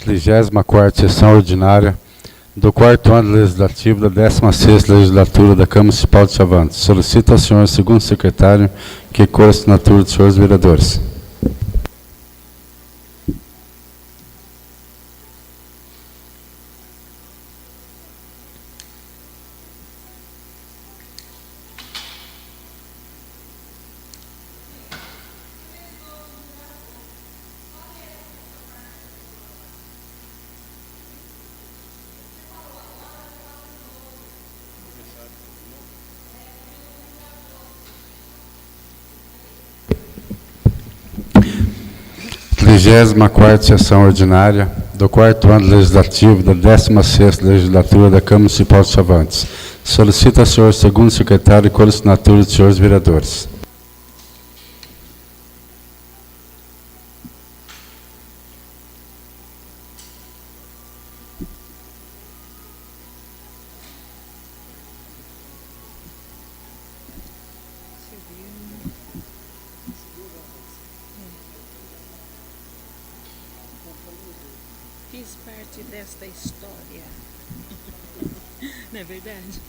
34ª Sessão Ordinária do 4º Ano Legislativo da 16ª Legislatura da Câmara Municipal de Chavantes. Solicito ao senhor segundo secretário que colha a assinatura dos senhores vereadores. Trigésima-quarta Sessão Ordinária do 4º Ano Legislativo da 16ª Legislatura da Câmara Municipal de Chavantes. Solicito ao senhor segundo secretário que colha a assinatura dos senhores vereadores. Fiz parte desta história. Não é verdade?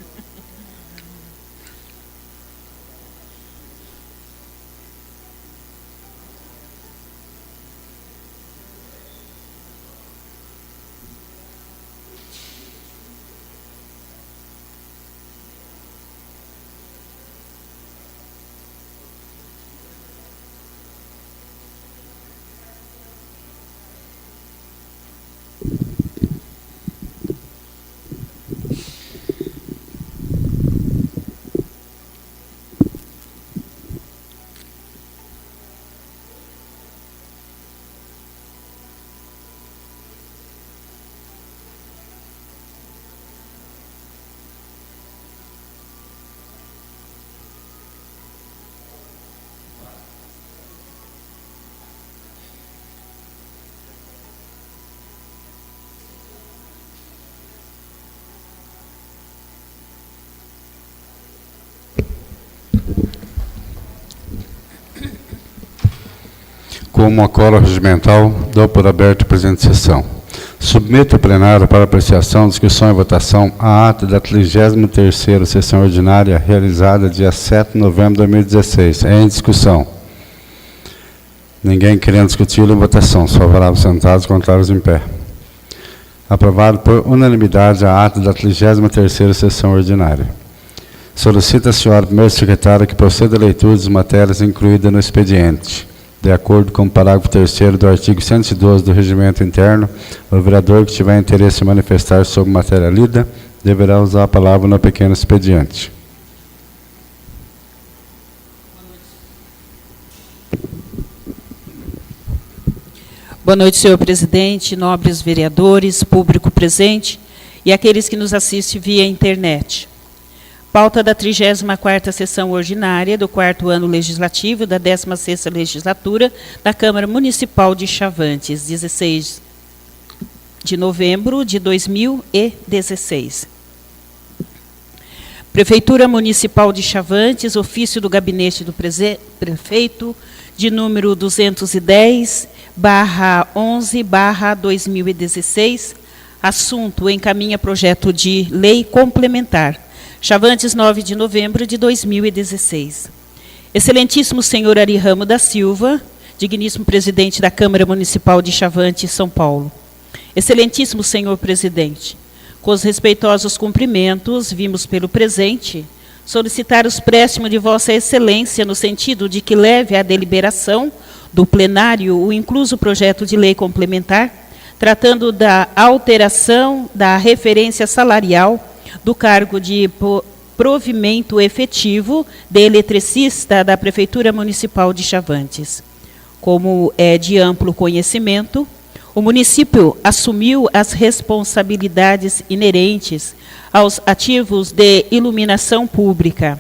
Como acórdão regimental, dou por aberto a presente sessão. Submeto ao plenário para apreciação, discussão e votação a ata da 33ª Sessão Ordinária realizada dia 7 de novembro de 2016. É em discussão. Ninguém querendo discuti-lo em votação. Só favoráveis sentados, contrários em pé. Aprovado por unanimidade a ata da 33ª Sessão Ordinária. Solicito a senhora primeira secretária que proceda a leitura das matérias incluídas no expediente. De acordo com o parágrafo 3º do artigo 112 do Regimento Interno, o vereador que tiver interesse em manifestar sobre matéria lida deverá usar a palavra no pequeno expediente. Boa noite, senhor presidente, nobres vereadores, público presente e aqueles que nos assistem via internet. Pauta da 34ª Sessão Ordinária do 4º Ano Legislativo da 16ª Legislatura da Câmara Municipal de Chavantes, 16 de novembro de 2016. Prefeitura Municipal de Chavantes, ofício do Gabinete do Prefeito, de número 210/11/2016, assunto: encaminha projeto de lei complementar. Chavantes, 9 de novembro de 2016. Excelentíssimo senhor Ari Ramos da Silva, digníssimo presidente da Câmara Municipal de Chavantes, São Paulo. Excelentíssimo senhor presidente, com os respeitosos cumprimentos, vimos pelo presente solicitar os préstimos de vossa excelência no sentido de que leve à deliberação do plenário o incluso projeto de lei complementar, tratando da alteração da referência salarial do cargo de provimento efetivo de eletricista da Prefeitura Municipal de Chavantes. Como é de amplo conhecimento, o município assumiu as responsabilidades inerentes aos ativos de iluminação pública,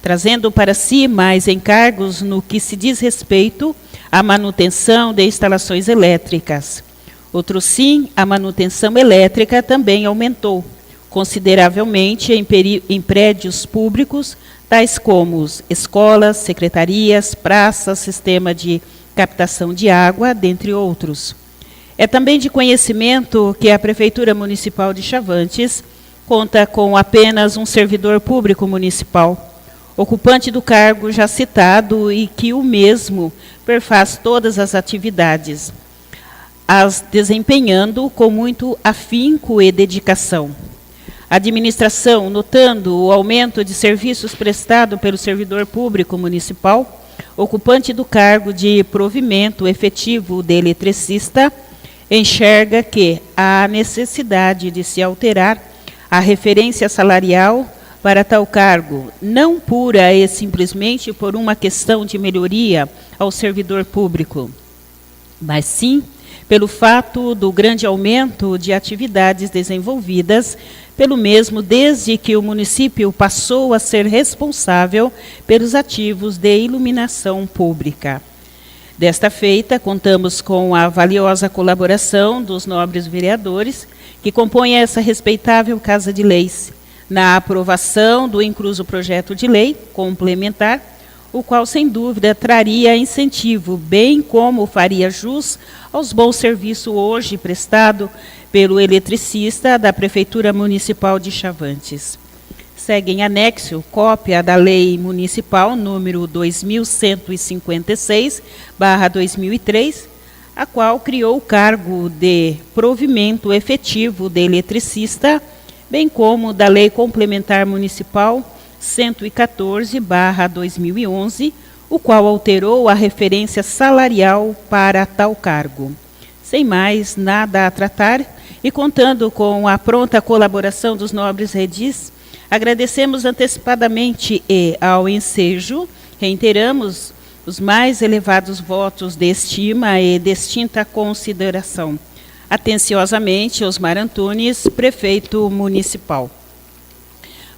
trazendo para si mais encargos no que se diz respeito à manutenção de instalações elétricas. Outro sim, a manutenção elétrica também aumentou consideravelmente em prédios públicos, tais como escolas, secretarias, praças, sistema de captação de água, dentre outros. É também de conhecimento que a Prefeitura Municipal de Chavantes conta com apenas um servidor público municipal, ocupante do cargo já citado e que o mesmo perfaz todas as atividades, as desempenhando com muito afinco e dedicação. A administração, notando o aumento de serviços prestados pelo servidor público municipal, ocupante do cargo de provimento efetivo de eletricista, enxerga que há necessidade de se alterar a referência salarial para tal cargo, não pura e simplesmente por uma questão de melhoria ao servidor público, mas sim pelo fato do grande aumento de atividades desenvolvidas pelo mesmo desde que o município passou a ser responsável pelos ativos de iluminação pública. Desta feita, contamos com a valiosa colaboração dos nobres vereadores que compõem essa respeitável Casa de Leis, na aprovação do incluso projeto de lei complementar, o qual, sem dúvida, traria incentivo, bem como faria jus aos bons serviços hoje prestado pelo eletricista da Prefeitura Municipal de Chavantes. Segue em anexo cópia da Lei Municipal número 2156/2003, a qual criou o cargo de provimento efetivo de eletricista, bem como da Lei Complementar Municipal 114/2011, o qual alterou a referência salarial para tal cargo. Sem mais nada a tratar, e contando com a pronta colaboração dos nobres redis, agradecemos antecipadamente e, ao ensejo, reiteramos os mais elevados votos de estima e distinta consideração. Atenciosamente, Osmar Antunes, Prefeito Municipal.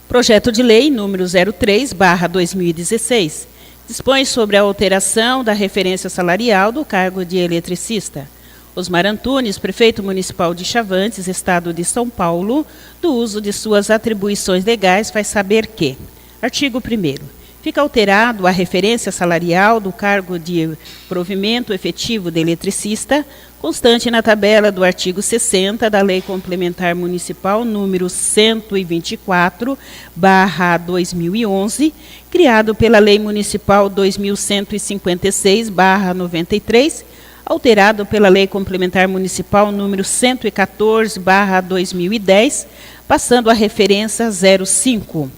Projeto de Lei número 03/2016 dispõe sobre a alteração da referência salarial do cargo de eletricista. Osmar Antunes, Prefeito Municipal de Chavantes, Estado de São Paulo, do uso de suas atribuições legais, faz saber que, artigo 1º, fica alterado a referência salarial do cargo de provimento efetivo de eletricista, constante na tabela do artigo 60 da Lei Complementar Municipal número 124/2011, criado pela Lei Municipal 2156/93, alterado pela Lei Complementar Municipal número 114/2010, passando a referência 05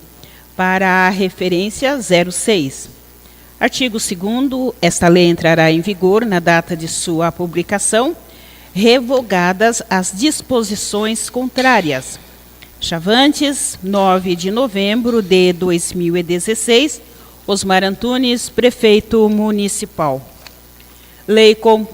para a referência 06. Artigo 2º, esta lei entrará em vigor na data de sua publicação, revogadas as disposições contrárias. Chavantes, 9 de novembro de 2016, Osmar Antunes, Prefeito Municipal. Lei com...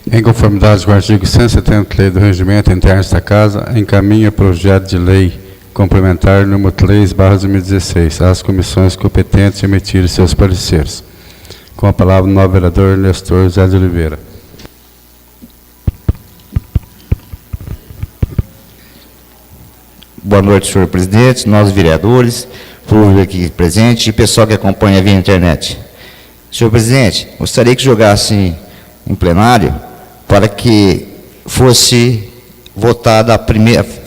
Em conformidade com o artigo 170 da Lei do Regimento Interno desta Casa, encaminha projeto de lei complementar número 3/2016 às comissões competentes emitirem seus pareceres. Com a palavra o novo vereador Nestor José de Oliveira. Boa noite, senhor presidente, nós vereadores, público aqui presente e pessoal que acompanha via internet. Senhor presidente, gostaria que jogasse em plenário para que fosse votada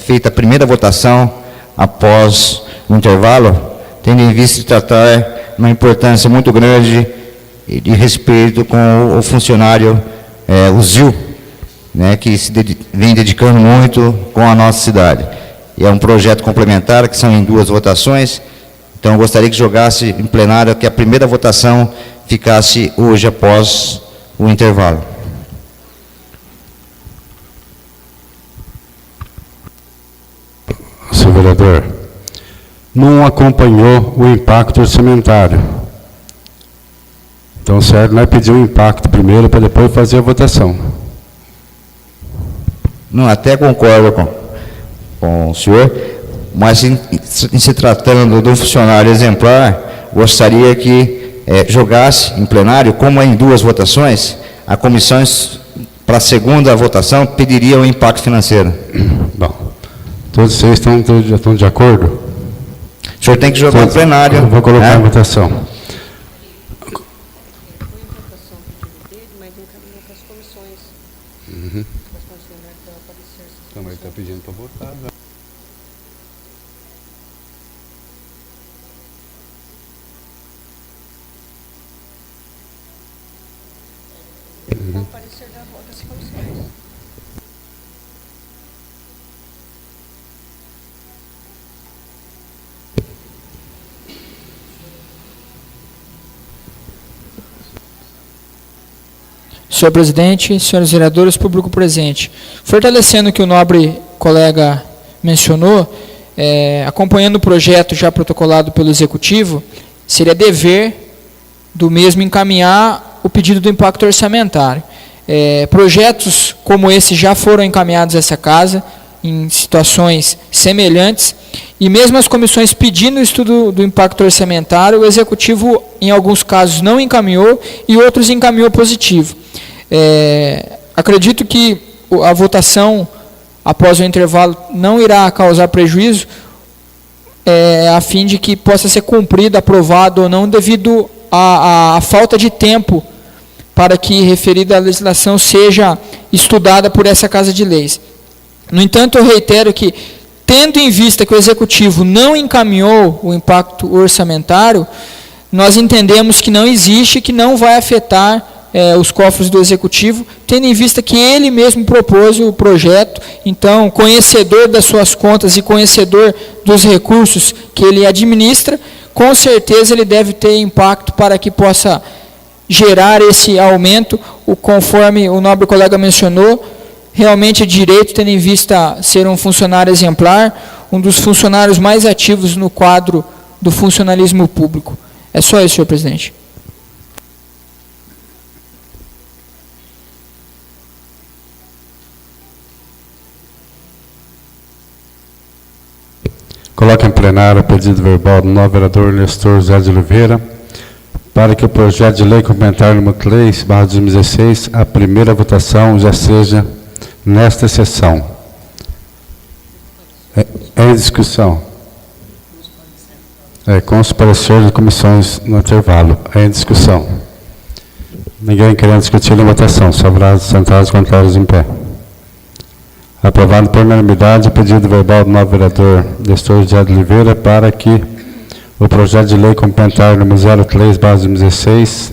feita a primeira votação após o intervalo, tendo em vista tratar uma importância muito grande de respeito com o funcionário, o ZIL, né, que vem dedicando muito com a nossa cidade. E é um projeto complementar, que são em 2 votações, então eu gostaria que jogasse em plenário que a primeira votação ficasse hoje após o intervalo. Senhor vereador, não acompanhou o impacto orçamentário. Então, certo, nós pedimos o impacto primeiro para depois fazer a votação. Não, até concordo com o senhor, mas em se tratando de um funcionário exemplar, gostaria que jogasse em plenário, como é em 2 votações, a comissões para a segunda votação, pediria o impacto financeiro. Bom, todos vocês estão de acordo? O senhor tem que jogar no plenário. Eu vou colocar né? em votação. Então, ele está pedindo para votar. Senhor presidente, senhores vereadores, público presente. Fortalecendo o que o nobre colega mencionou, acompanhando o projeto já protocolado pelo Executivo, seria dever do mesmo encaminhar o pedido do impacto orçamentário. Projetos como esse já foram encaminhados a essa casa, em situações semelhantes, e mesmo as comissões pedindo o estudo do impacto orçamentário, o Executivo, em alguns casos, não encaminhou e outros encaminhou positivo. Acredito que a votação após o intervalo não irá causar prejuízo, a fim de que possa ser cumprido, aprovado ou não, devido à falta de tempo para que referida legislação seja estudada por essa Casa de Leis. No entanto, eu reitero que, tendo em vista que o Executivo não encaminhou o impacto orçamentário, nós entendemos que não existe, que não vai afetar os cofres do Executivo, tendo em vista que ele mesmo propôs o projeto. Então, conhecedor das suas contas e conhecedor dos recursos que ele administra, com certeza ele deve ter impacto para que possa gerar esse aumento, conforme o nobre colega mencionou. Realmente é direito, tendo em vista ser um funcionário exemplar, um dos funcionários mais ativos no quadro do funcionalismo público. É só isso, senhor presidente. Coloca em plenário o pedido verbal do novo vereador Nestor Zé de Oliveira para que o projeto de lei complementar número 3/2016, a primeira votação já seja nesta sessão. Em discussão. Com os pareceres de comissões no intervalo. Em discussão. Ninguém querendo discutir na votação. Sobrados, sentados, contrários em pé. Aprovado por unanimidade o pedido verbal do novo vereador Nestor Zé de Oliveira para que o projeto de lei complementar número 03/2016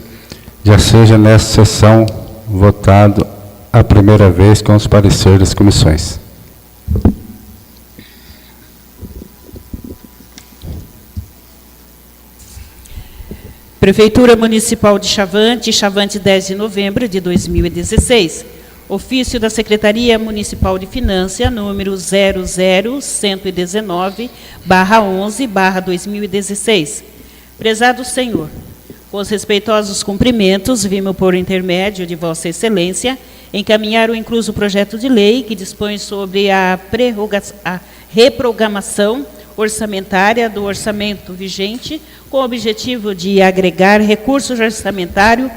já seja nesta sessão votado a primeira vez com os pareceres das comissões. Prefeitura Municipal de Chavante, Chavante, 10 de novembro de 2016. Ofício da Secretaria Municipal de Finanças, número 00119/11/2016. Prezado Senhor, com os respeitosos cumprimentos, vimos por intermédio de Vossa Excelência encaminhar o incluso projeto de lei que dispõe sobre a reprogramação orçamentária do orçamento vigente, com o objetivo de agregar recursos orçamentários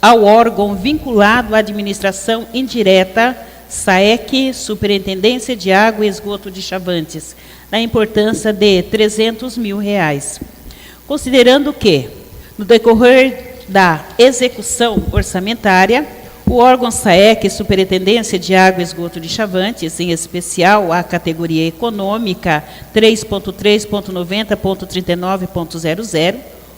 ao órgão vinculado à administração indireta, SAEC, Superintendência de Água e Esgoto de Chavantes, na importância de R$300 mil. Considerando que, no decorrer da execução orçamentária, o órgão SAEC, Superintendência de Água e Esgoto de Chavantes, em especial a categoria econômica 3.3.90.39.00,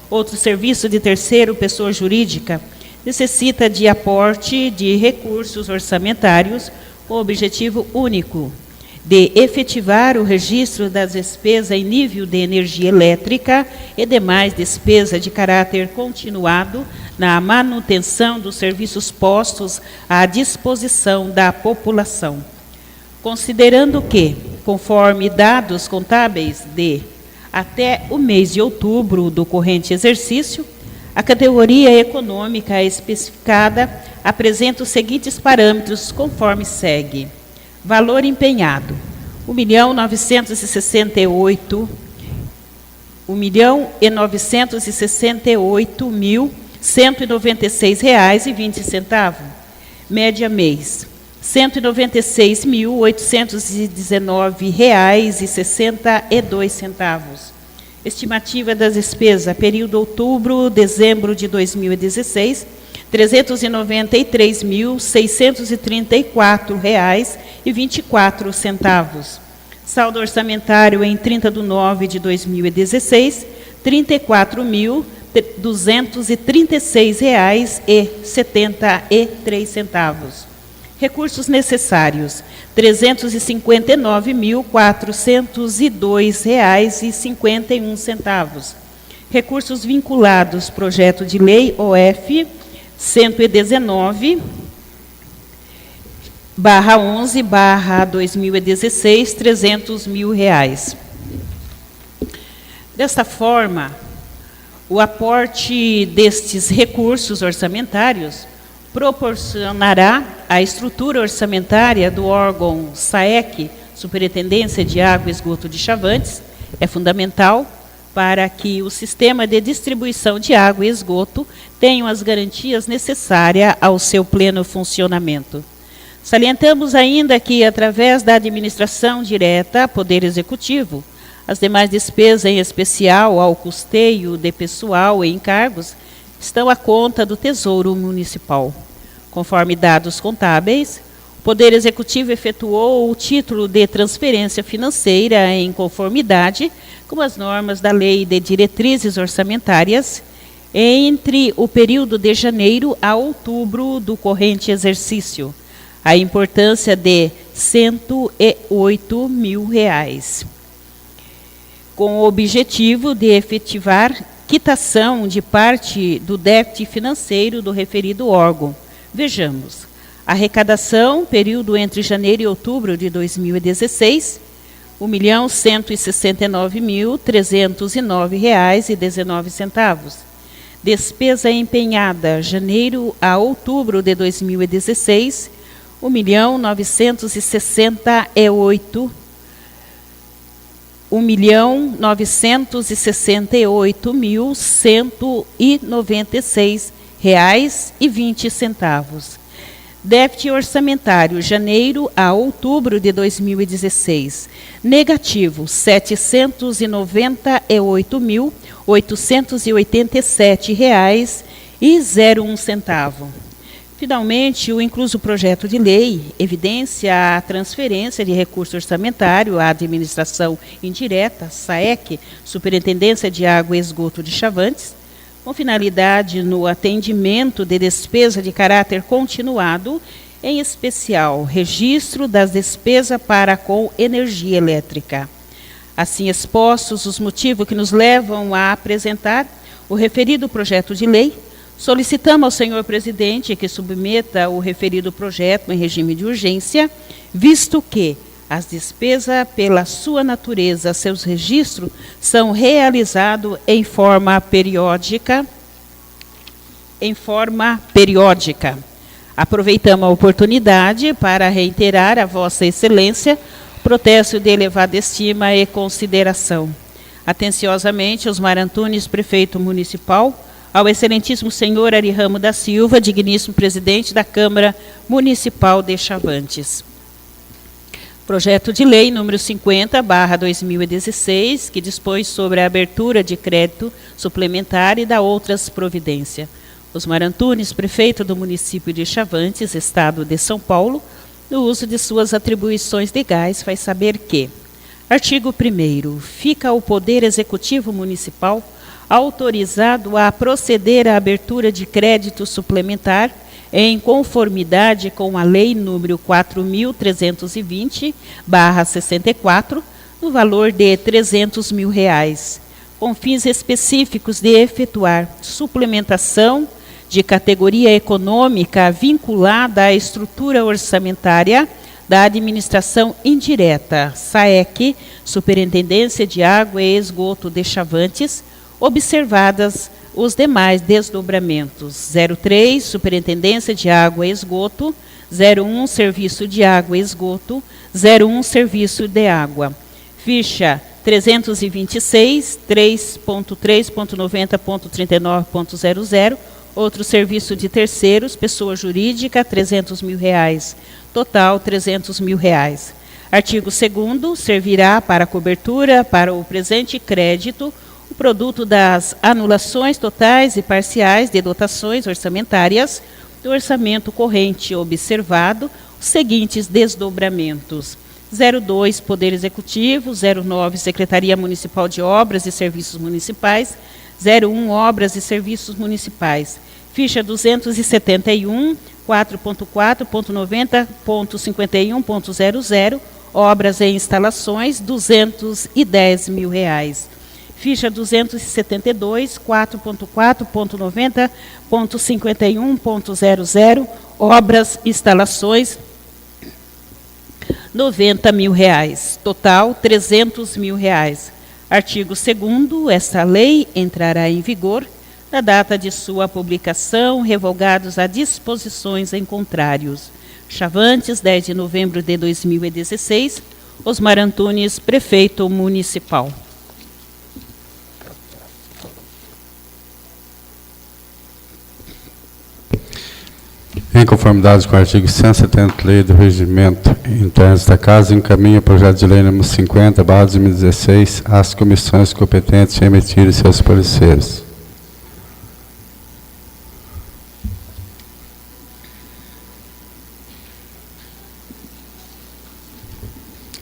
outro serviço de terceiro pessoa jurídica, necessita de aporte de recursos orçamentários com o objetivo único de efetivar o registro das despesas em nível de energia elétrica e demais despesas de caráter continuado na manutenção dos serviços postos à disposição da população. Considerando que, conforme dados contábeis de até o mês de outubro do corrente exercício, a categoria econômica especificada apresenta os seguintes parâmetros conforme segue. Valor empenhado, R$1.968.196,20. Média mês, R$ 196.819,62. Estimativa das despesas, período outubro-dezembro de 2016, R$ 393.634,24. Saldo orçamentário em 30/9 de 2016, R$ 34.236,73. Recursos necessários, R$ 359.402,51. Recursos vinculados, projeto de lei OF 119/11/2016, R$ 300 mil. Desta forma, o aporte destes recursos orçamentários proporcionará a estrutura orçamentária do órgão SAEC, Superintendência de Água e Esgoto de Chavantes, é fundamental para que o sistema de distribuição de água e esgoto tenha as garantias necessárias ao seu pleno funcionamento. Salientamos ainda que, através da administração direta, Poder Executivo, as demais despesas, em especial ao custeio de pessoal e encargos, estão à conta do Tesouro Municipal. Conforme dados contábeis, o Poder Executivo efetuou o título de transferência financeira em conformidade com as normas da Lei de Diretrizes Orçamentárias entre o período de janeiro a outubro do corrente exercício, a importância de R$ 108 mil, com o objetivo de efetivar quitação de parte do déficit financeiro do referido órgão. Vejamos, arrecadação, período entre janeiro e outubro de 2016, R$ 1.169.309,19. Despesa empenhada, janeiro a outubro de 2016, R$ 1.968.196,20. Déficit orçamentário, janeiro a outubro de 2016, negativo, R$ 798.887,01. Finalmente, o incluso projeto de lei evidencia a transferência de recurso orçamentário à administração indireta, SAEC, Superintendência de Água e Esgoto de Chavantes, com finalidade no atendimento de despesa de caráter continuado, em especial registro das despesas para com energia elétrica. Assim expostos os motivos que nos levam a apresentar o referido projeto de lei, solicitamos ao senhor presidente que submeta o referido projeto em regime de urgência, visto que as despesas, pela sua natureza, seus registros, são realizados em forma periódica. Aproveitamos a oportunidade para reiterar a Vossa Excelência protesto de elevada estima e consideração. Atenciosamente, Osmar Antunes, prefeito municipal, ao excelentíssimo senhor Ari Ramos da Silva, digníssimo presidente da Câmara Municipal de Chavantes. Projeto de lei número 50/2016, que dispõe sobre a abertura de crédito suplementar e da outras providências. Osmar Antunes, prefeito do município de Chavantes, estado de São Paulo, no uso de suas atribuições legais, faz saber que: artigo 1º, fica o Poder Executivo Municipal autorizado a proceder à abertura de crédito suplementar em conformidade com a Lei número 4.320/64, no valor de R$ 300 mil, com fins específicos de efetuar suplementação de categoria econômica vinculada à estrutura orçamentária da administração indireta, SAEC, Superintendência de Água e Esgoto de Chavantes, observadas os demais desdobramentos: 03, Superintendência de Água e Esgoto, 01, Serviço de Água e Esgoto, 01, Serviço de Água. Ficha 326, 3.3.90.39.00, Outro serviço de terceiros, pessoa jurídica, R$300 mil. Total, R$300 mil. Artigo 2º, servirá para cobertura para o presente crédito o produto das anulações totais e parciais de dotações orçamentárias do orçamento corrente, observado os seguintes desdobramentos: 02, Poder Executivo; 09, Secretaria Municipal de Obras e Serviços Municipais; 01, Obras e Serviços Municipais. Ficha 271, 4.4.90.51.00, Obras e Instalações, R$210 mil. Ficha 272, 4.4.90.51.00, Obras e Instalações, R$90 mil. Total, R$300 mil. Artigo 2º, esta lei entrará em vigor na data de sua publicação, revogados a disposições em contrários. Chavantes, 10 de novembro de 2016, Osmar Antunes, Prefeito Municipal. Em conformidade com o artigo 170 da Lei do Regimento Interno desta Casa, encaminha o projeto de lei número 50/2016 às comissões competentes em emitirem seus pareceres.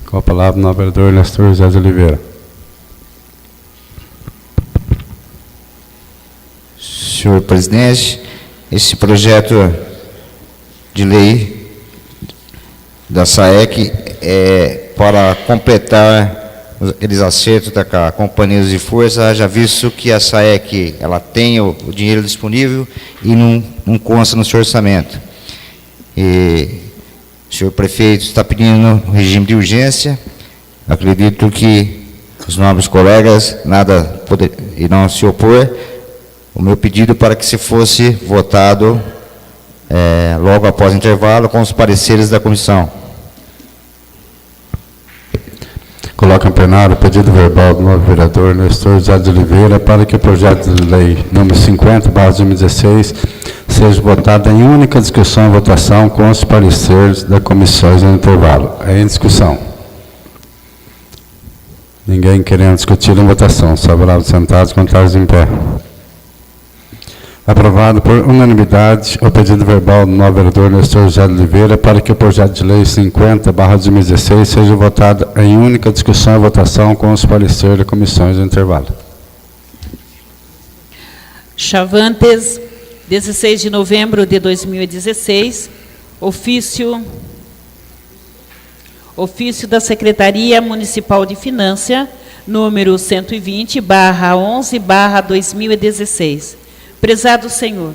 Com a palavra o vereador Nestor José de Oliveira. Senhor presidente, esse projeto de lei da SAEC é para completar aqueles acertos da companhias de força, já visto que a SAEC ela tem o dinheiro disponível e não consta no seu orçamento. E o senhor prefeito está pedindo regime de urgência. Acredito que os nobres colegas irão se opor. O meu pedido para que se fosse votado logo após o intervalo com os pareceres da comissão. Coloca em plenário o pedido verbal do novo vereador Nestor José de Oliveira para que o projeto de lei número 50/2016 seja votado em única discussão e votação com os pareceres da comissão no intervalo. É em discussão. Ninguém querendo discutir em votação. Favorável sentados, contrários em pé. Aprovado por unanimidade o pedido verbal do novo vereador Nestor José de Oliveira para que o projeto de lei 50/2016 seja votado em única discussão e votação com os pareceres da comissões no intervalo. Chavantes, 16 de novembro de 2016, ofício da Secretaria Municipal de Finanças, número 120/11/2016. Prezado Senhor,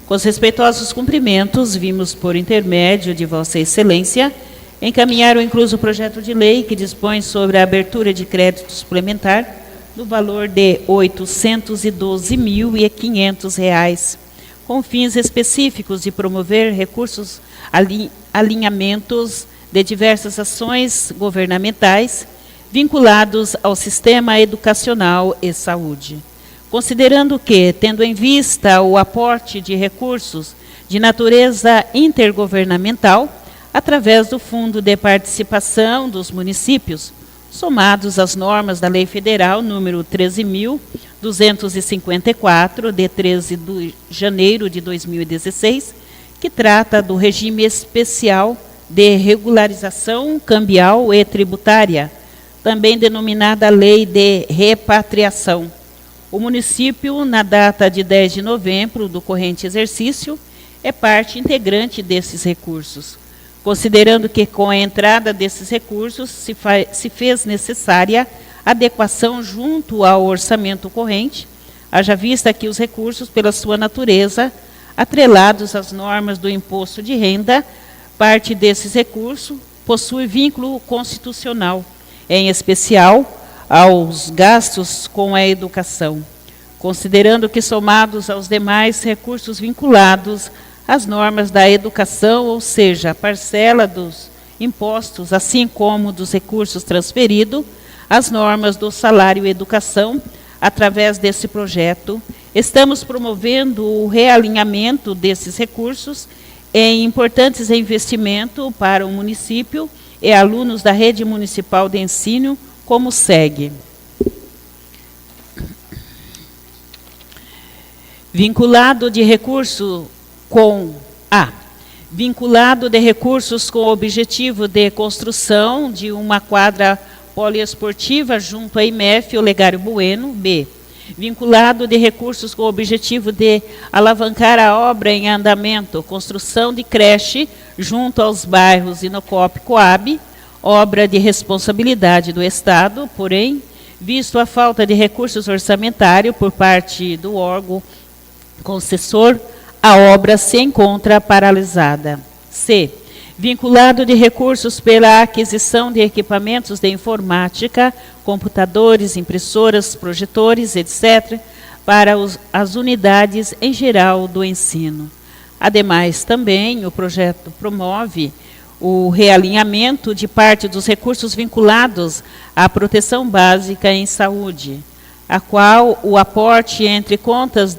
com os respeitosos cumprimentos, vimos por intermédio de Vossa Excelência encaminhar o incluso projeto de lei que dispõe sobre a abertura de crédito suplementar no valor de R$ 812.500, com fins específicos de promover recursos, alinhamentos de diversas ações governamentais vinculados ao sistema educacional e saúde. Considerando que, tendo em vista o aporte de recursos de natureza intergovernamental, através do Fundo de Participação dos Municípios, somados às normas da Lei Federal número 13.254, de 13 de janeiro de 2016, que trata do regime especial de regularização cambial e tributária, também denominada Lei de Repatriação. O município, na data de 10 de novembro do corrente exercício, é parte integrante desses recursos, considerando que, com a entrada desses recursos, se fez necessária adequação junto ao orçamento corrente, haja vista que os recursos, pela sua natureza, atrelados às normas do imposto de renda, parte desses recursos possui vínculo constitucional, em especial aos gastos com a educação, considerando que, somados aos demais recursos vinculados às normas da educação, ou seja, a parcela dos impostos, assim como dos recursos transferidos, as normas do salário e educação, através desse projeto, estamos promovendo o realinhamento desses recursos em importantes investimentos para o município e alunos da rede municipal de ensino, como segue. Vinculado de recursos com o objetivo de construção de uma quadra poliesportiva junto à IMEF Olegário Bueno. B. Vinculado de recursos com o objetivo de alavancar a obra em andamento, construção de creche junto aos bairros Inocop e Coab, obra de responsabilidade do Estado, porém, visto a falta de recursos orçamentários por parte do órgão concessor, a obra se encontra paralisada. C. Vinculado de recursos pela aquisição de equipamentos de informática, computadores, impressoras, projetores, etc., para as unidades em geral do ensino. Ademais, também, o projeto promove o realinhamento de parte dos recursos vinculados à proteção básica em saúde, a qual o aporte entre contas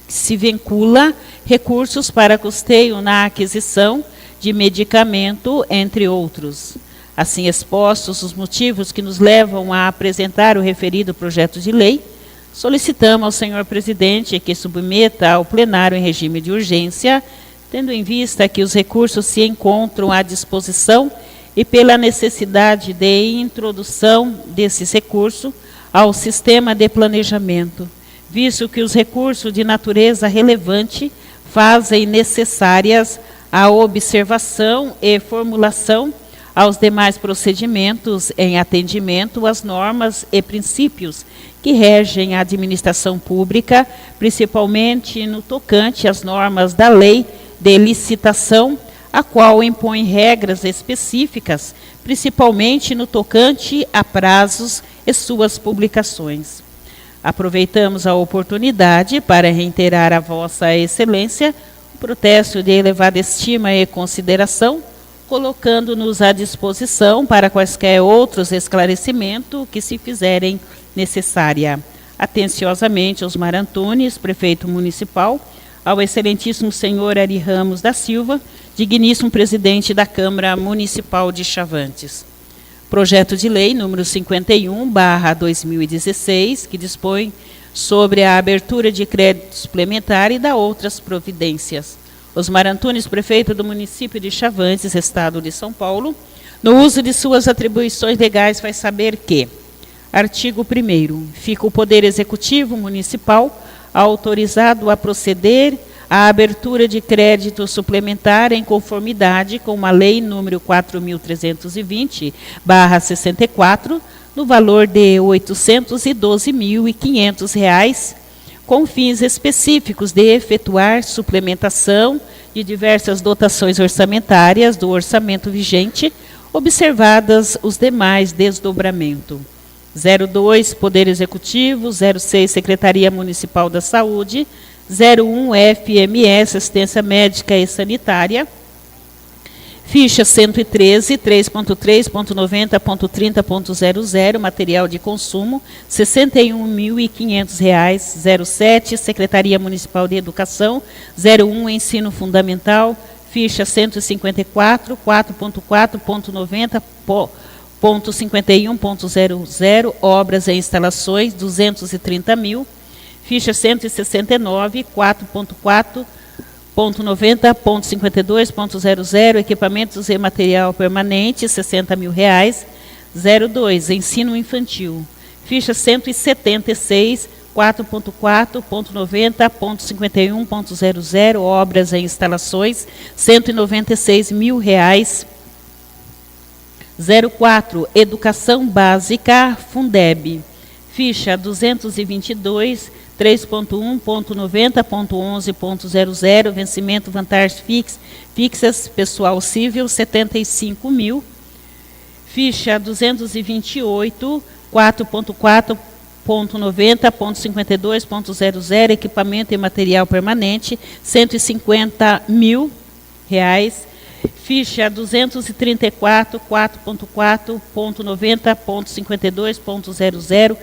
se vincula recursos para custeio na aquisição de medicamento, entre outros. Assim expostos os motivos que nos levam a apresentar o referido projeto de lei, solicitamos ao senhor presidente que submeta ao plenário em regime de urgência, tendo em vista que os recursos se encontram à disposição e pela necessidade de introdução desses recursos ao sistema de planejamento, visto que os recursos de natureza relevante fazem necessárias a observação e formulação aos demais procedimentos em atendimento às normas e princípios que regem a administração pública, principalmente no tocante às normas da lei de licitação, a qual impõe regras específicas, principalmente no tocante a prazos e suas publicações. Aproveitamos a oportunidade para reiterar a Vossa Excelência o protesto de elevada estima e consideração, colocando-nos à disposição para quaisquer outros esclarecimentos que se fizerem necessária. Atenciosamente, Osmar Antunes, prefeito municipal, ao excelentíssimo senhor Ari Ramos da Silva, digníssimo presidente da Câmara Municipal de Chavantes. Projeto de lei número 51/2016, que dispõe sobre a abertura de crédito suplementar e da outras providências. Osmar Antunes, prefeito do município de Chavantes, Estado de São Paulo, no uso de suas atribuições legais, faz saber que, artigo 1º, fica o Poder Executivo Municipal autorizado a proceder à abertura de crédito suplementar em conformidade com a Lei número 4.320/64, no valor de R$ 812.500, com fins específicos de efetuar suplementação de diversas dotações orçamentárias do orçamento vigente, observadas os demais desdobramentos. 02, Poder Executivo, 06, Secretaria Municipal da Saúde, 01, FMS, Assistência Médica e Sanitária, ficha 113, 3.3.90.30.00, material de consumo, R$ 61.500, 07, Secretaria Municipal de Educação, 01, Ensino Fundamental, ficha 154, 4.4.90.51.00, obras e instalações, 230 mil, ficha 169, 4.4.90.52.00, equipamentos e material permanente, R$ 60 mil. 02, ensino infantil, ficha 176, 4.4.90.51.00, obras e instalações, R$ 196 mil. 04, Educação Básica, Fundeb, ficha 222, 3.1.90.11.00, vencimento vantagens fixas, pessoal civil, 75 mil. Ficha 228, 4.4.90.52.00, equipamento e material permanente, R$ 150 mil. Ficha 234, 4.4.90.52.00,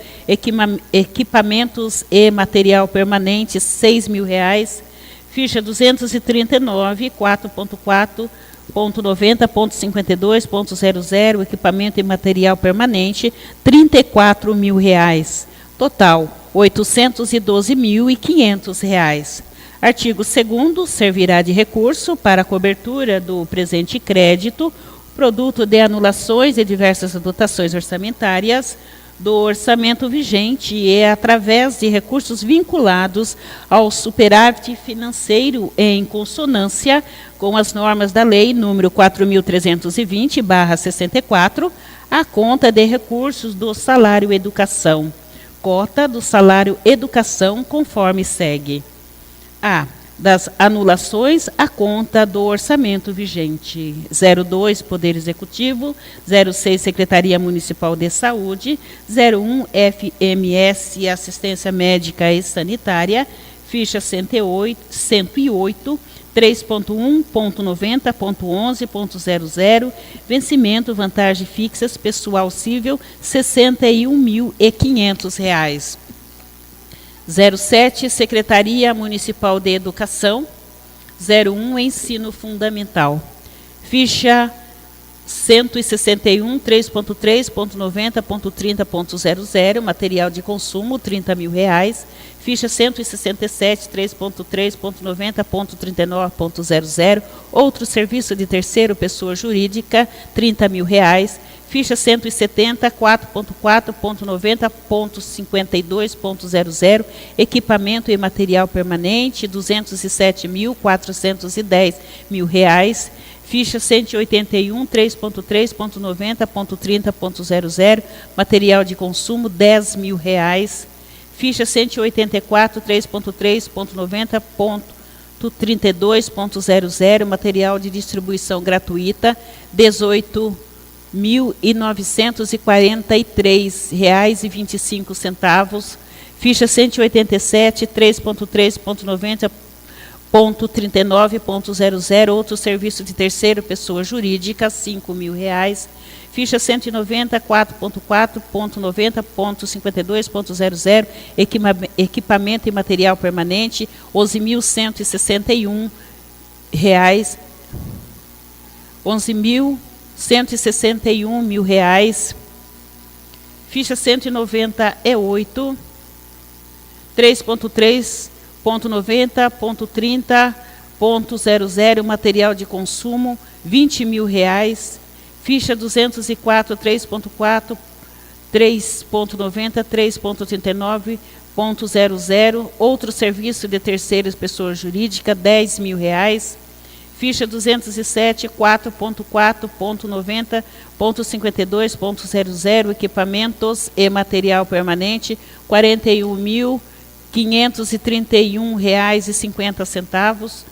equipamentos e material permanente, R$ 6.000. Ficha 239, 4.4.90.52.00, equipamento e material permanente, R$ 34.000. Total, R$ 812.500. Artigo 2º, servirá de recurso para a cobertura do presente crédito, produto de anulações e diversas dotações orçamentárias do orçamento vigente e através de recursos vinculados ao superávit financeiro em consonância com as normas da Lei número 4.320/64, a conta de recursos do salário educação. Cota do salário educação conforme segue. A. Das anulações à conta do orçamento vigente. 02, Poder Executivo. 06, Secretaria Municipal de Saúde. 01, FMS, Assistência Médica e Sanitária. Ficha 108, 3.1.90.11.00, vencimento, vantagem fixas, pessoal civil, R$ 61.500. 07, Secretaria Municipal de Educação. 01, Ensino Fundamental. Ficha 161, 3.3.90.30.00, material de consumo, R$ 30.000. Ficha 167, 3.3.90.39.00, outro serviço de terceiro, pessoa jurídica, R$ 30.000. Ficha 170, 4.4.90.52.00, equipamento e material permanente, R$ 207.410.000. Ficha 181, 3.3.90.30.00, material de consumo, R$ 10.000. Ficha 184, 3.3.90.32.00, material de distribuição gratuita, R$ 18.943,25. Ficha 187, 3.3.90.39.00, outro serviço de terceiro, pessoa jurídica, R$ 5.000. Ficha 190, 4.4.90.52.00, equipamento e material permanente, R$ 11.161. 11.161.000. Ficha 198, 3.3.90.30.00, material de consumo, R$ 20.000. Ficha 204, 3.4, 3.90, 3.39.00, outro serviço de terceiras pessoas jurídicas, R$ 10.000. Ficha 207, 4.4.90.52.00, equipamentos e material permanente, R$ 41.531,50.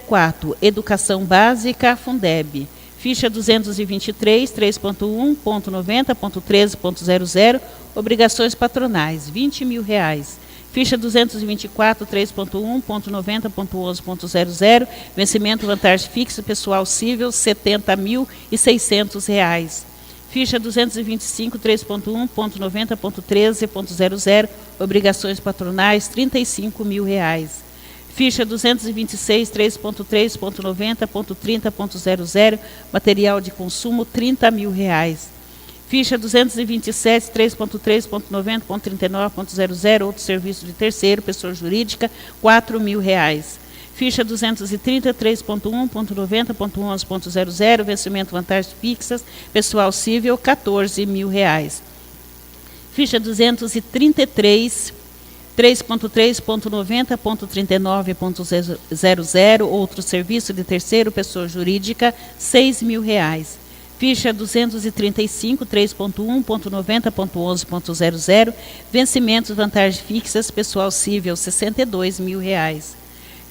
04, Educação Básica, Fundeb. Ficha 223, 3.1.90.13.00, obrigações patronais, R$ 20.000. Ficha 224, 3.1.90.11.00, vencimento, vantagem fixa, pessoal civil, R$ 70.600. Ficha 225, 3.1.90.13.00, obrigações patronais, R$ 35.000. Ficha 226, 3.3.90.30.00, material de consumo, R$ 30.000. Ficha 227, 3.3.90.39.00, outro serviço de terceiro, pessoa jurídica, R$ 4.000. Ficha 230, 3.1.90.11.00, vencimento, vantagens fixas, pessoal civil, R$ 14.000. Ficha 233, 3.3.90.39.00, outro serviço de terceiro, pessoa jurídica, R$ 6.000. Ficha 235, 3.1.90.11.00, vencimentos, vantagens fixas, pessoal civil, R$ 62.000.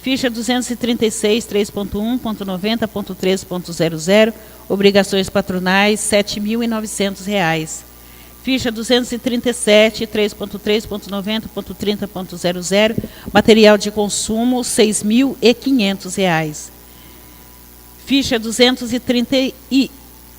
Ficha 236, 3.1.90.13.00, obrigações patronais, R$ 7.900. Ficha 237, 3.3.90.30.00, material de consumo, R$ 6.500. Ficha 238,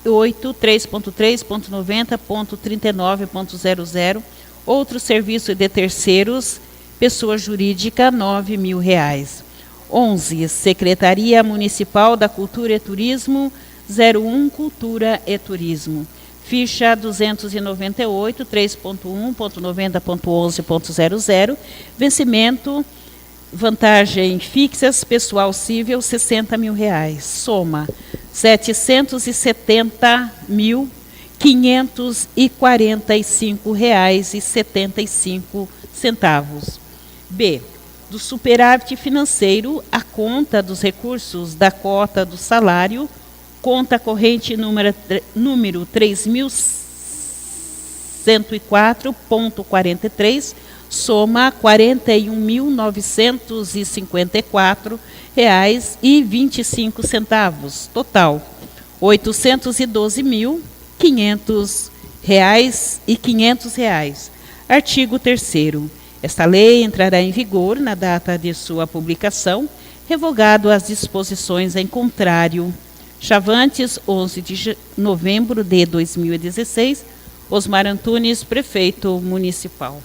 3.3.90.39.00, outro serviço de terceiros, pessoa jurídica, R$ 9.000. 11, Secretaria Municipal da Cultura e Turismo, 01 Cultura e Turismo. Ficha 298, 3.1.90.11.00, vencimento, vantagem fixas, pessoal civil, R$ 60.000. Soma, R$ 770.545,75. B, do superávit financeiro, a conta dos recursos da cota do salário, conta corrente número 3.104.43, soma R$ 41.954,25. Total, R$ 812.500,500. Artigo 3º. Esta lei entrará em vigor na data de sua publicação, revogado as disposições em contrário. Chavantes, 11 de novembro de 2016. Osmar Antunes, prefeito municipal.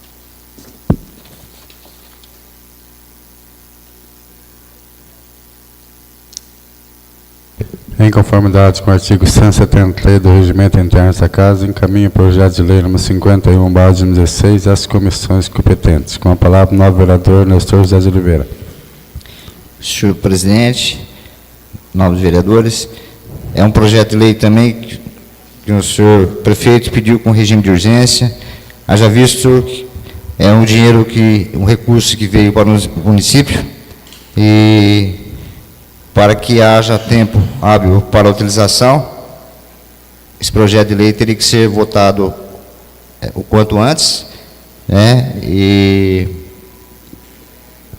Em conformidade com o artigo 173 do Regimento Interno desta Casa, encaminho o projeto de lei número 51/2016 às comissões competentes. Com a palavra, o novo vereador Nestor José de Oliveira. Senhor presidente, novos vereadores, é um projeto de lei também que o senhor prefeito pediu com regime de urgência. Haja visto que é um recurso que veio para o município e para que haja tempo hábil para a utilização, esse projeto de lei teria que ser votado o quanto antes, né, e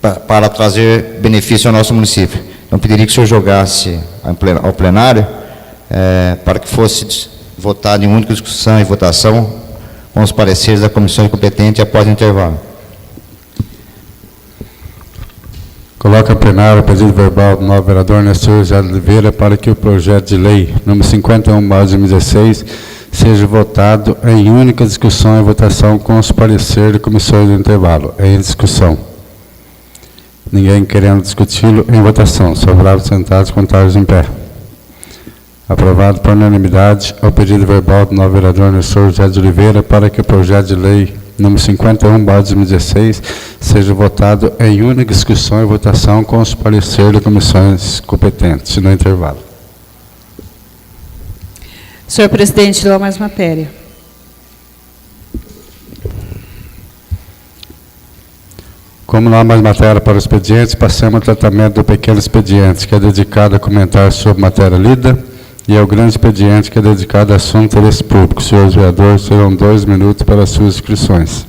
para trazer benefício ao nosso município. Então, pediria que o senhor jogasse ao plenário para que fosse votado em única discussão e votação com os pareceres da comissão competente após o intervalo. Coloca em plenário o pedido verbal do novo vereador Nestor José de Oliveira para que o projeto de lei número 51/2016 seja votado em única discussão e votação com os pareceres de comissões do intervalo. Em discussão. Ninguém querendo discuti-lo, em votação. Favoráveis sentados, contrários em pé. Aprovado por unanimidade o pedido verbal do novo vereador Nestor José de Oliveira para que o projeto de lei número 51/2016 seja votado em única discussão e votação com os pareceres de comissões competentes no intervalo. Senhor presidente, dou mais matéria. Como não há mais matéria para o expediente, passamos ao tratamento do pequeno expediente, que é dedicado a comentar sobre matéria lida, e ao grande expediente, que é dedicado a assunto de interesse público. Senhores vereadores, terão 2 minutos para as suas inscrições.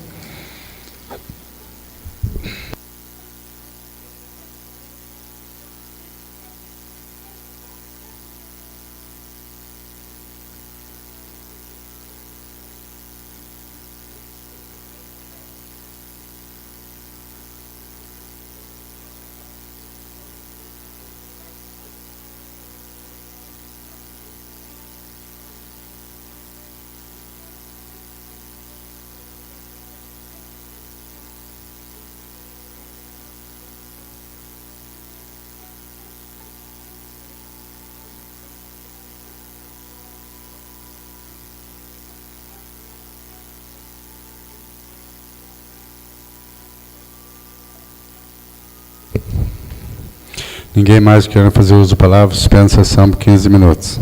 Ninguém mais querendo fazer uso da palavra, suspendo a sessão por 15 minutos.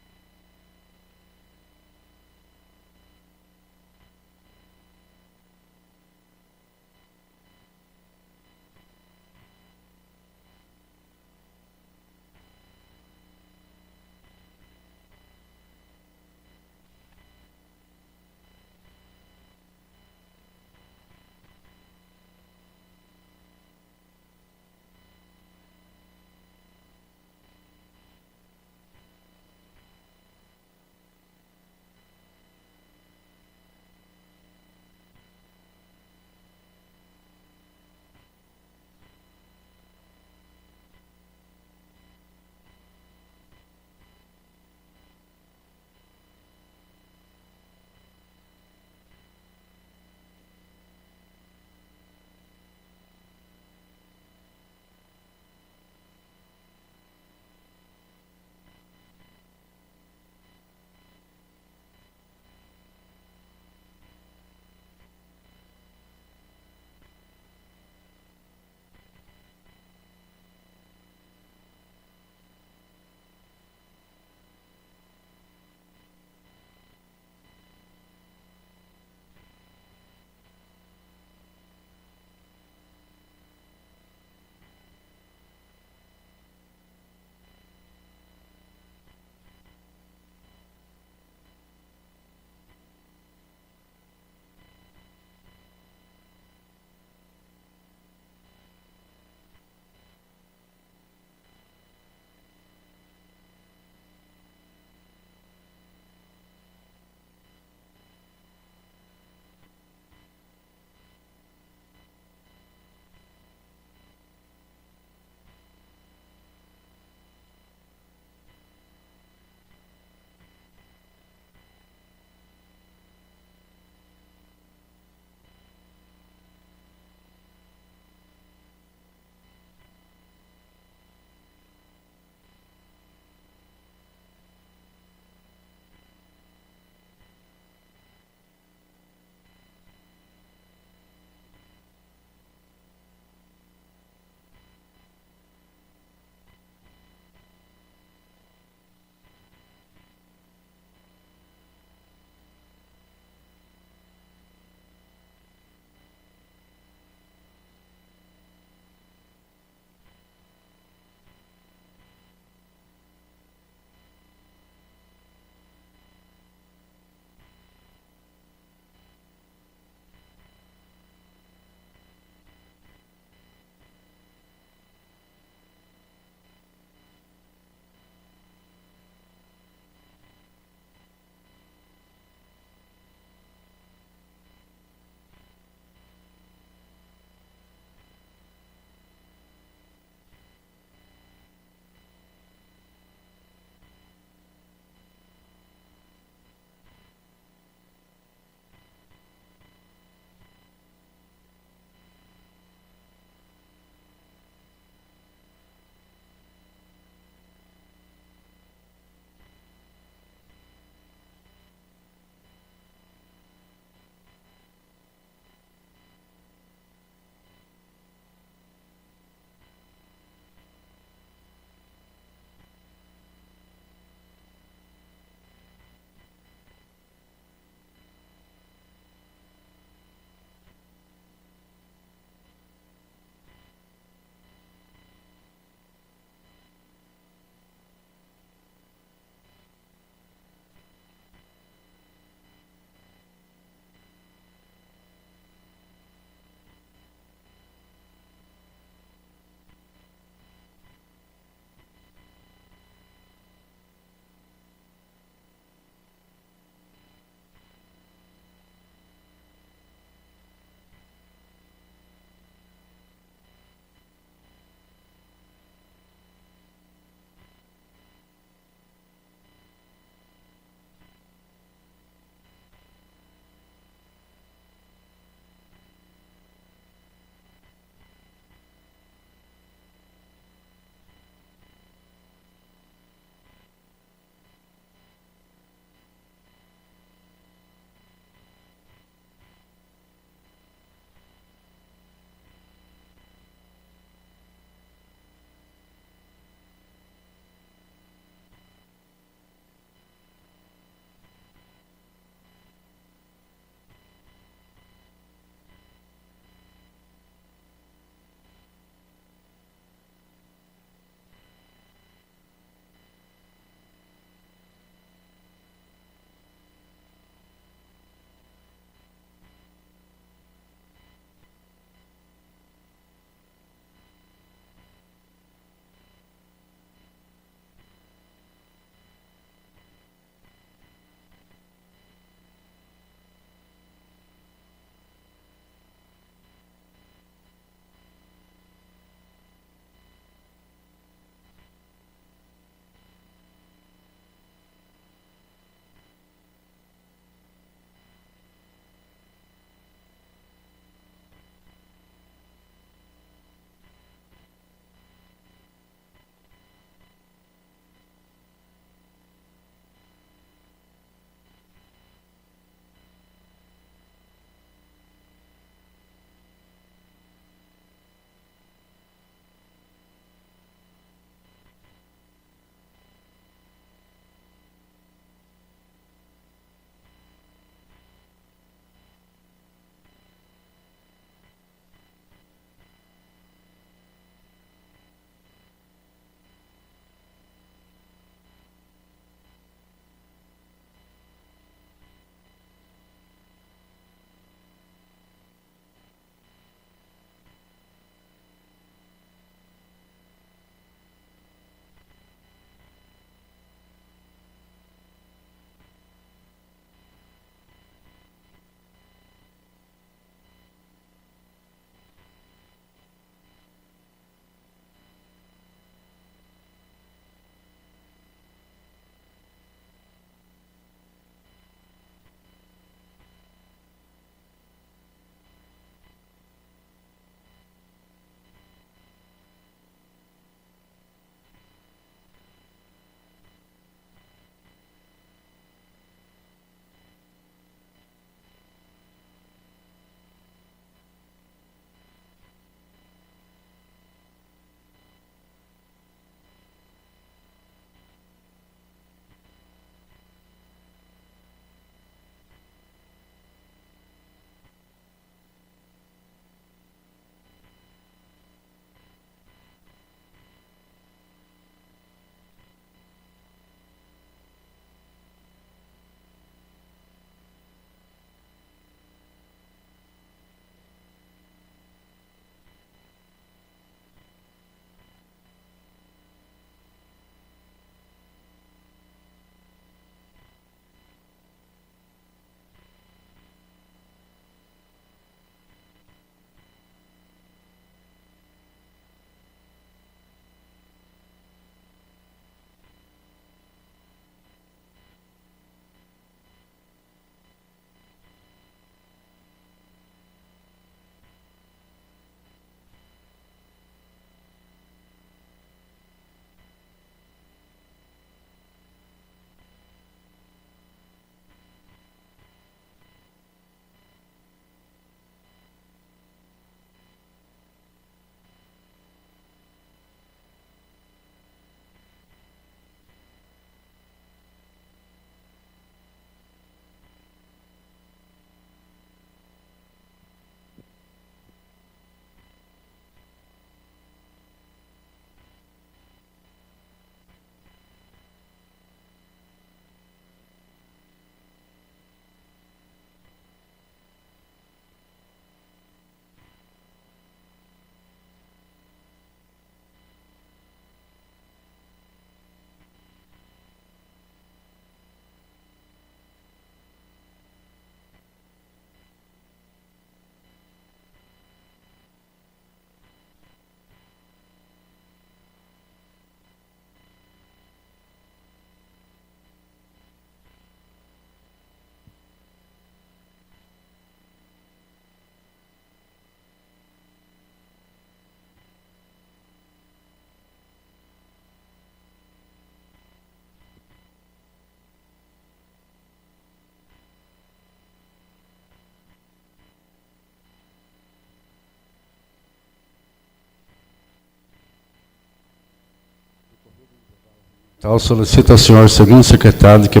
Tal solicita ao senhor segundo secretário que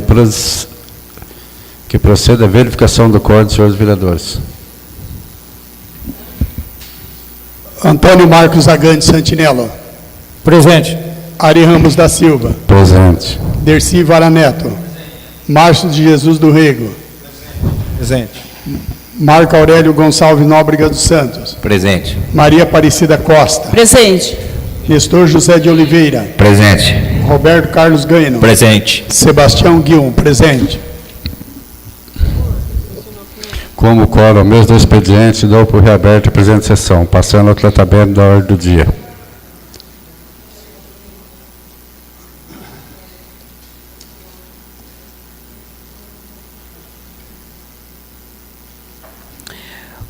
proceda à verificação do quórum dos senhores vereadores. Antônio Marcos Agante Santinello. Presente. Ari Ramos da Silva. Presente. Dercy Vara Neto. Márcio de Jesus do Rego. Presente. Marco Aurélio Gonçalves Nóbrega dos Santos. Presente. Maria Aparecida Costa. Presente. Nestor José de Oliveira. Presente. Roberto Carlos Gaino. Presente. Sebastião Guion, presente. Como quórum, ao mês do expediente, dou por reaberta a presente sessão, passando ao tratamento da ordem do dia.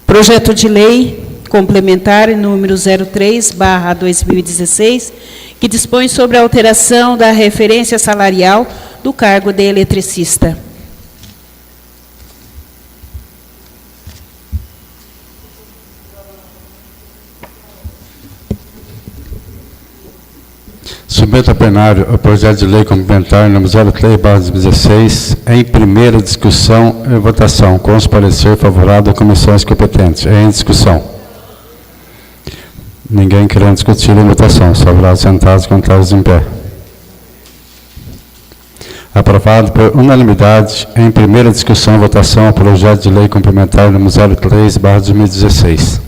Projeto de lei complementar número 03/2016, que dispõe sobre a alteração da referência salarial do cargo de eletricista. Submeto ao plenário o projeto de lei complementar número 03/2016 em primeira discussão e votação, com os parecer favorável das comissões competentes. Em discussão. Ninguém querendo discutir em votação. Favoráveis sentados, contrários em pé. Aprovado por unanimidade em primeira discussão e votação o projeto de lei complementar número 03/2016.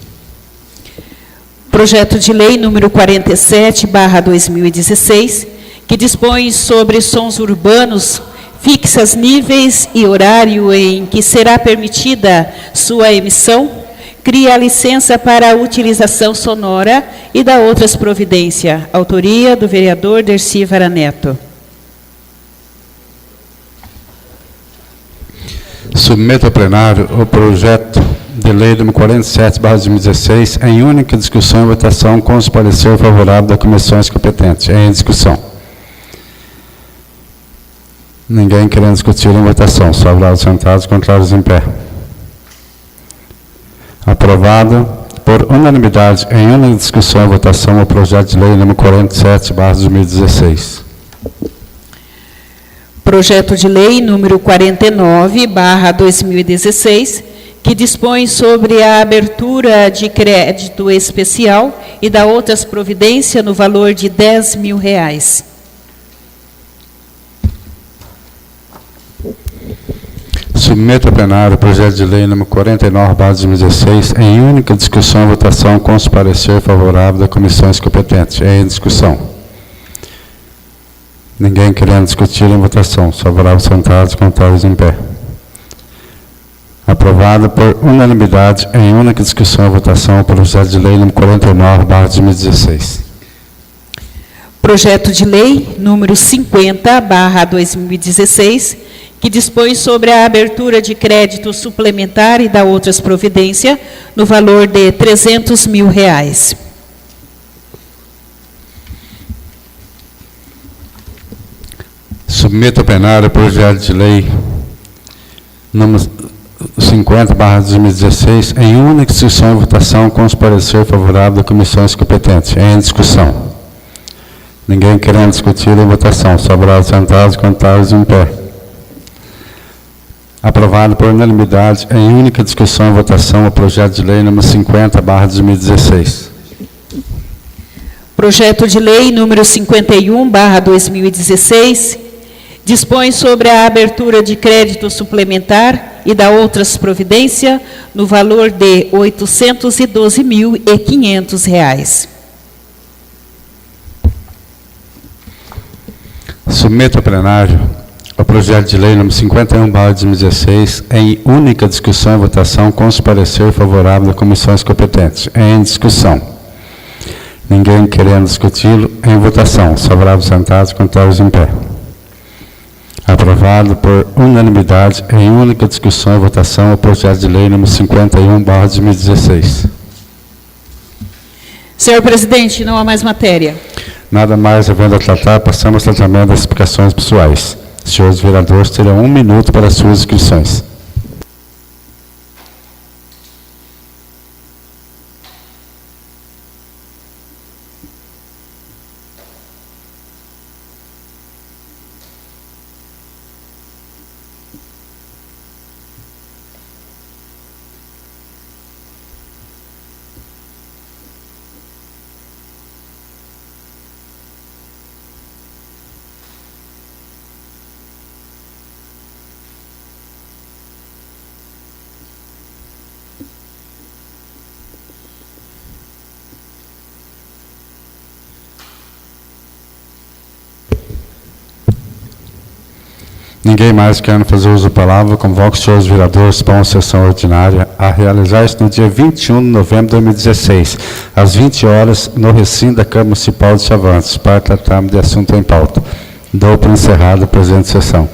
Projeto de lei número 47/2016, que dispõe sobre sons urbanos, fixas níveis e horário em que será permitida sua emissão, cria a licença para a utilização sonora e dá outras providências. Autoria do vereador Dercy Vara Neto. Submeto ao plenário o projeto de lei número 47/2016 em única discussão e votação com os parecer favorável das comissões competentes. Em discussão. Ninguém querendo discutir em votação. Favoráveis sentados, contrários em pé. Aprovado por unanimidade em única discussão e votação o projeto de lei número 47/2016. Projeto de lei número 49/2016, que dispõe sobre a abertura de crédito especial e dá outras providências no valor de R$10.000. Submeto ao plenário o projeto de lei número 49/2016 em única discussão e votação com os parecer favorável das comissões competentes. Em discussão. Ninguém querendo discutir em votação. Favoráveis sentados, contrários em pé. Aprovado por unanimidade em única discussão e votação o projeto de lei número 49/2016. Projeto de lei número 50/2016, que dispõe sobre a abertura de crédito suplementar e dá outras providências no valor de R$300.000. Submeto ao plenário o projeto de lei número 50/2016 em única discussão e votação com os parecer favorável das comissões competentes. Em discussão. Ninguém querendo discutir em votação. Favoráveis sentados, contrários em pé. Aprovado por unanimidade em única discussão e votação o projeto de lei número 50/2016. Projeto de lei número 51/2016, dispõe sobre a abertura de crédito suplementar e dá outras providências no valor de R$812.500. Submeto ao plenário o projeto de lei número 51/2016 em única discussão e votação com os parecer favorável das comissões competentes. Em discussão. Ninguém querendo discuti-lo em votação. Favoráveis sentados, contrários em pé. Aprovado por unanimidade em única discussão e votação o projeto de lei número 51/2016. Senhor presidente, não há mais matéria. Nada mais havendo a tratar, passamos ao tratamento das explicações pessoais. Senhores vereadores terão 1 minuto para suas inscrições. Ninguém mais querendo fazer uso da palavra, convoco os senhores vereadores para uma sessão ordinária a realizar isso no dia 21 de novembro de 2016, às 20 horas, no recinto da Câmara Municipal de Chavantes, para tratarmos de assunto em pauta. Dou por encerrada a presente sessão.